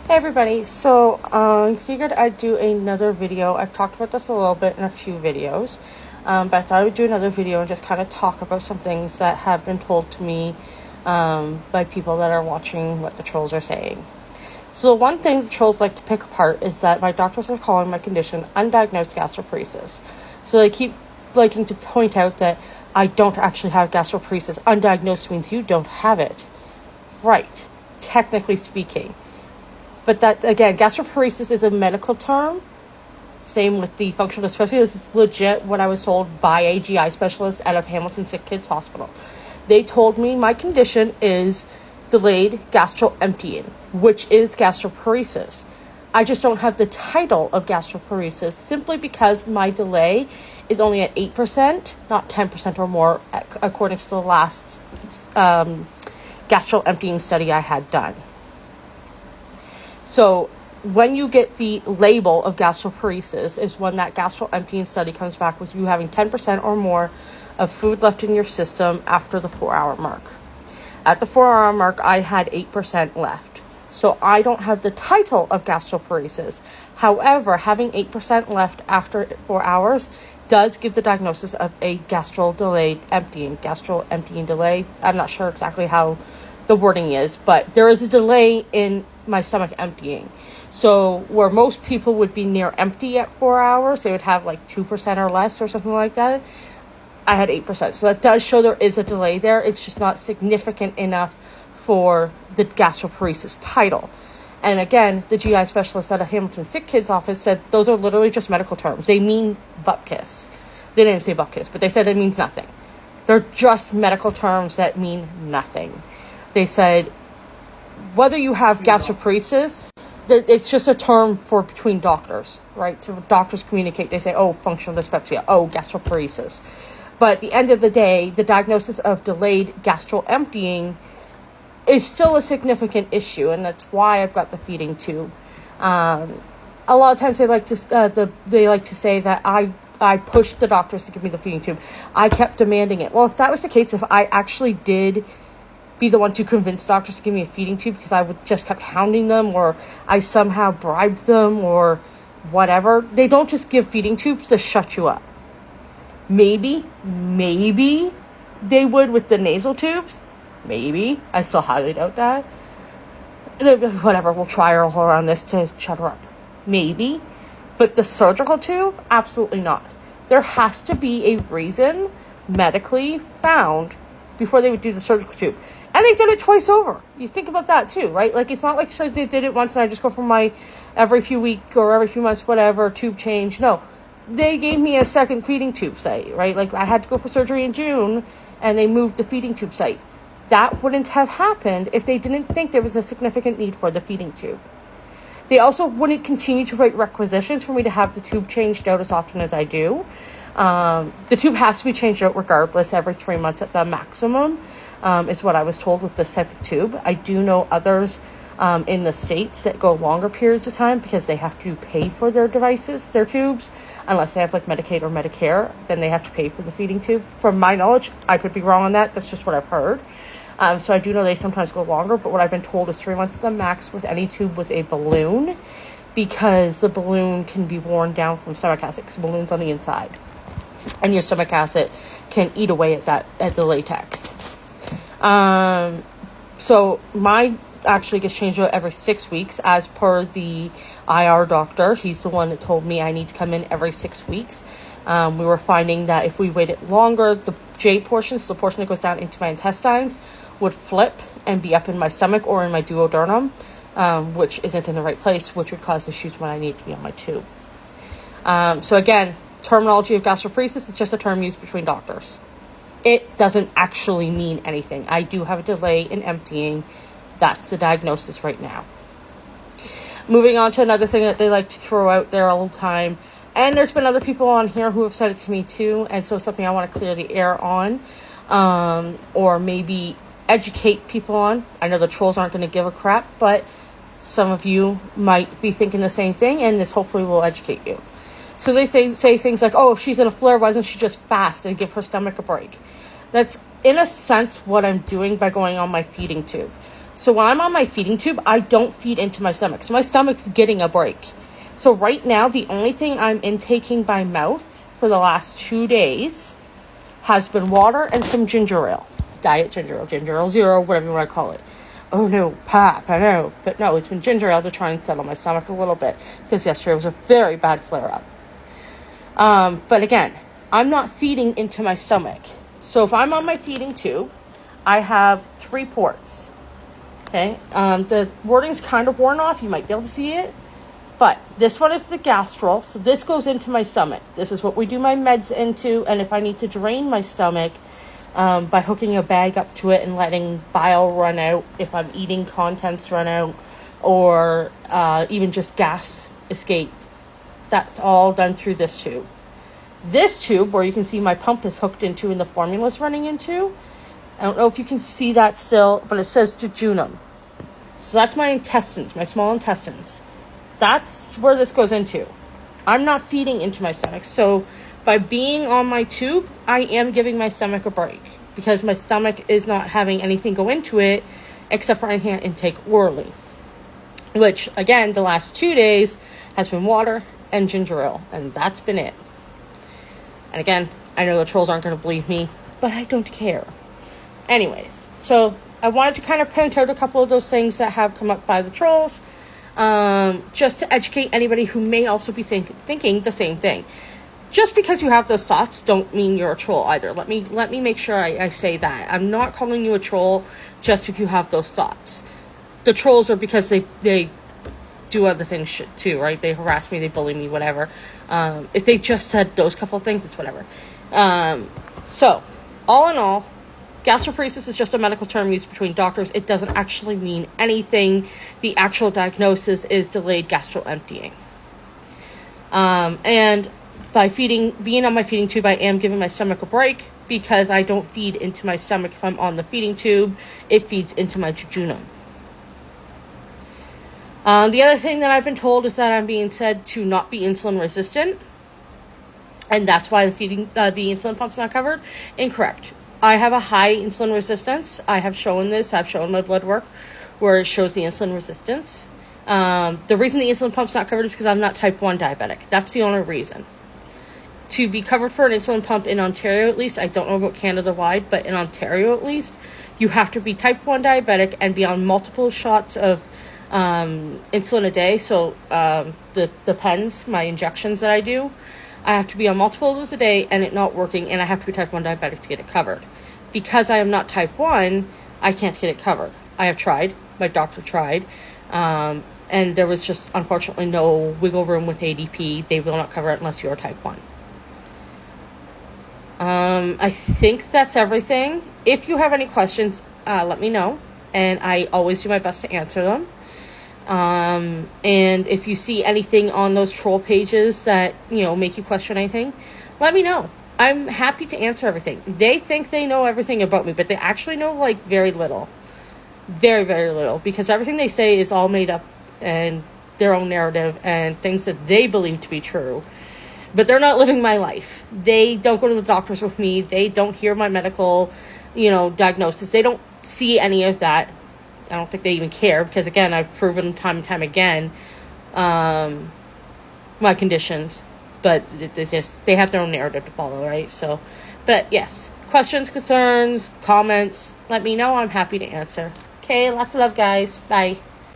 Hey everybody, so I figured I'd do another video. I've talked about this a little bit in a few videos, but I thought I would do another video and just kind of talk about some things that have been told to me by people that are watching what the trolls are saying. So the one thing the trolls like to pick apart is that my doctors are calling my condition undiagnosed gastroparesis. So they keep liking to point out that I don't actually have gastroparesis. Undiagnosed means you don't have it. Right, technically speaking. But that, again, gastroparesis is a medical term. Same with the functional dyspepsia. This is legit what I was told by a GI specialist out of Hamilton Sick Kids Hospital. They told me my condition is delayed gastroemptying, which is gastroparesis. I just don't have the title of gastroparesis simply because my delay is only at 8%, not 10% or more, according to the last gastroemptying study I had done. So when you get the label of gastroparesis is when that gastroemptying study comes back with you having 10% or more of food left in your system after the 4-hour mark. At the 4-hour mark, I had 8% left. So I don't have the title of gastroparesis. However, having 8% left after 4 hours does give the diagnosis of a gastroemptying delay. I'm not sure exactly how the wording is, but there is a delay in my stomach emptying. So where most people would be near empty at 4 hours, they would have like 2% or less or something like that. I had 8%. So that does show there is a delay there. It's just not significant enough for the gastroparesis title. And again, the GI specialist at a Hamilton Sick Kids office said those are literally just medical terms. They mean butt kiss. They didn't say butt kiss, but they said it means nothing. They're just medical terms that mean nothing. They said whether you have gastroparesis, it's just a term for between doctors, right? So doctors communicate. They say, oh, functional dyspepsia, oh, gastroparesis. But at the end of the day, the diagnosis of delayed gastroemptying is still a significant issue, and that's why I've got the feeding tube. A lot of times they like to say that I pushed the doctors to give me the feeding tube. I kept demanding it. Well, if that was the case, if I actually did be the one to convince doctors to give me a feeding tube because I would just kept hounding them, or I somehow bribed them or whatever, they don't just give feeding tubes to shut you up. Maybe they would with the nasal tubes. Maybe. I still highly doubt that. Whatever, we'll try all around this to shut her up. Maybe. But the surgical tube? Absolutely not. There has to be a reason medically found before they would do the surgical tube. And they did it twice over. You think about that too, right? Like, it's not like they did it once and I just go for my every few weeks or every few months, whatever, tube change. No. They gave me a second feeding tube site, right? Like, I had to go for surgery in June and they moved the feeding tube site. That wouldn't have happened if they didn't think there was a significant need for the feeding tube. They also wouldn't continue to write requisitions for me to have the tube changed out as often as I do. The tube has to be changed out regardless every 3 months at the maximum, is what I was told with this type of tube. I do know others in the States that go longer periods of time because they have to pay for their devices, their tubes, unless they have like Medicaid or Medicare, then they have to pay for the feeding tube. From my knowledge, I could be wrong on that. That's just what I've heard. So I do know they sometimes go longer, but what I've been told is 3 months at the max with any tube with a balloon, because the balloon can be worn down from stomach acid, because the balloon's on the inside. And your stomach acid can eat away at the latex. So my actually gets changed out every 6 weeks as per the IR doctor. He's the one that told me I need to come in every 6 weeks. We were finding that if we waited longer, the J portion, so the portion that goes down into my intestines, would flip and be up in my stomach or in my duodenum, which isn't in the right place, which would cause issues when I need to be on my tube. So again, terminology of gastroparesis is just a term used between doctors. It doesn't actually mean anything. I do have a delay in emptying. That's the diagnosis right now. Moving on to another thing that they like to throw out there all the time. And there's been other people on here who have said it to me too. And so something I want to clear the air on. Or maybe educate people on. I know the trolls aren't going to give a crap, but some of you might be thinking the same thing. And this hopefully will educate you. So they say things like, oh, if she's in a flare, why doesn't she just fast and give her stomach a break? That's, in a sense, what I'm doing by going on my feeding tube. So when I'm on my feeding tube, I don't feed into my stomach. So my stomach's getting a break. So right now, the only thing I'm intaking by mouth for the last 2 days has been water and some ginger ale. Diet ginger ale zero, whatever you want to call it. Oh no, Pap, I know. But no, it's been ginger ale to try and settle my stomach a little bit, because yesterday was a very bad flare-up. But again, I'm not feeding into my stomach. So if I'm on my feeding tube, I have 3 ports. Okay, the wording's kind of worn off. You might be able to see it. But this one is the gastral, so this goes into my stomach. This is what we do my meds into, and if I need to drain my stomach by hooking a bag up to it and letting bile run out, if I'm eating contents run out, or even just gas escape, that's all done through this tube. This tube, where you can see my pump is hooked into and the formula's running into, I don't know if you can see that still, but it says jejunum. So that's my intestines, my small intestines. That's where this goes into. I'm not feeding into my stomach. So by being on my tube, I am giving my stomach a break, because my stomach is not having anything go into it except for anything I intake orally. Which, again, the last 2 days has been water and ginger ale. And that's been it. And again, I know the trolls aren't going to believe me, but I don't care. Anyways, so I wanted to kind of point out a couple of those things that have come up by the trolls. Just to educate anybody who may also be thinking the same thing. Just because you have those thoughts don't mean you're a troll either. Let me make sure I say that. I'm not calling you a troll just if you have those thoughts. The trolls are because they do other things too, right? They harass me, they bully me, whatever. If they just said those couple of things, it's whatever. So, all in all, gastroparesis is just a medical term used between doctors. It doesn't actually mean anything. The actual diagnosis is delayed gastral emptying. And by being on my feeding tube, I am giving my stomach a break, because I don't feed into my stomach if I'm on the feeding tube. It feeds into my jejunum. The other thing that I've been told is that I'm being said to not be insulin resistant, and that's why the insulin pump's not covered. Incorrect. I have a high insulin resistance. I have shown this. I've shown my blood work where it shows the insulin resistance. The reason the insulin pump's not covered is because I'm not type 1 diabetic. That's the only reason. To be covered for an insulin pump in Ontario, at least, I don't know about Canada-wide, but in Ontario at least, you have to be type 1 diabetic and be on multiple shots of insulin a day. So the pens, my injections that I do, I have to be on multiple of those a day and it not working, and I have to be type 1 diabetic to get it covered. Because I am not type 1, I can't get it covered. I have tried. My doctor tried. And there was just, unfortunately, no wiggle room with ADP. They will not cover it unless you are type 1. I think that's everything. If you have any questions, let me know. And I always do my best to answer them. And if you see anything on those troll pages that, make you question anything, let me know. I'm happy to answer everything. They think they know everything about me, but they actually know, very little. Very, very little. Because everything they say is all made up and their own narrative and things that they believe to be true. But they're not living my life. They don't go to the doctors with me. They don't hear my medical, diagnosis. They don't see any of that. I don't think they even care, because, again, I've proven time and time again my conditions. But they have their own narrative to follow, right? So, but yes, questions, concerns, comments, let me know. I'm happy to answer. Okay, lots of love, guys. Bye.